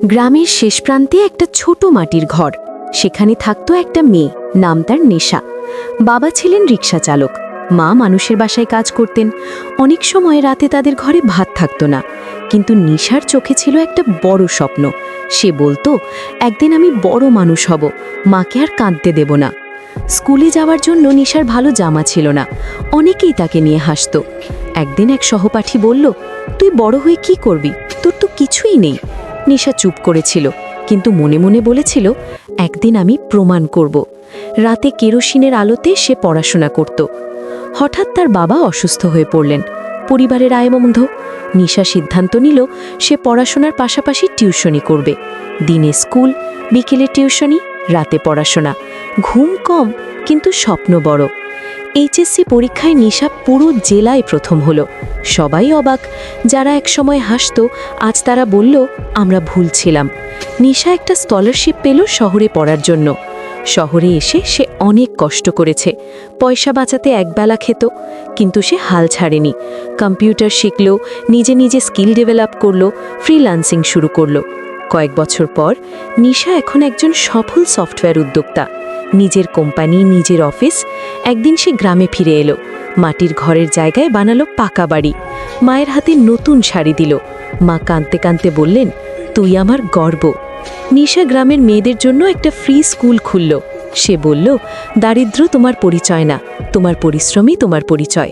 গ্রামের শেষ প্রান্তে একটা ছোট মাটির ঘর। সেখানে থাকতো একটা মেয়ে, নাম তার নেশা। বাবা ছিলেন রিকশা চালক, মা মানুষের বাসায় কাজ করতেন। অনেক সময় রাতে তাদের ঘরে ভাত থাকতো না, কিন্তু নিশার চোখে ছিল একটা বড় স্বপ্ন। সে বলতো, একদিন আমি বড় মানুষ হব, মাকে আর কাঁদতে দেব না। স্কুলে যাওয়ার জন্য নিশার ভালো জামা ছিল না, অনেকেই তাকে নিয়ে হাসত। একদিন এক সহপাঠী বলল, তুই বড় হয়ে কি করবি, তোর তো কিছুই নেই। নিশা চুপ করেছিল, কিন্তু মনে মনে বলেছিল, একদিন আমি প্রমাণ করব। রাতে কেরোসিনের আলোতে সে পড়াশোনা করত। হঠাৎ তার বাবা অসুস্থ হয়ে পড়লেন। পরিবারের আয় বন্ধ। নিশা সিদ্ধান্ত নিল, সে পড়াশোনার পাশাপাশি টিউশনি করবে। দিনে স্কুল, বিকেলে টিউশনি, রাতে পড়াশোনা। ঘুম কম, কিন্তু স্বপ্ন বড়। এইচএসসি পরীক্ষায় নিশা পুরো জেলায় প্রথম হলো। সবাই অবাক। যারা একসময় হাসত, আজ তারা বলল, আমরা ভুল ছিলাম। নিশা একটা স্কলারশিপ পেল শহরে পড়ার জন্য। শহরে এসে সে অনেক কষ্ট করেছে, পয়সা বাঁচাতে একবেলা খেত, কিন্তু সে হাল ছাড়েনি। কম্পিউটার শিখল, নিজে নিজে স্কিল ডেভেলপ করলো, ফ্রিল্যান্সিং শুরু করলো। কয়েক বছর পর নিশা এখন একজন সফল সফটওয়্যার উদ্যোক্তা। নিজের কোম্পানি, নিজের অফিস। একদিন সে গ্রামে ফিরে এলো, মাটির ঘরের জায়গায় বানালো পাকা বাড়ি। মায়ের হাতে নতুন শাড়ি দিল। মা কাঁদতে কাঁদতে বললেন, তুই আমার গর্ব। নিশা গ্রামের মেয়েদের জন্য একটা ফ্রি স্কুল খুলল। সে বলল, দারিদ্র্য তোমার পরিচয় না, তোমার পরিশ্রমই তোমার পরিচয়।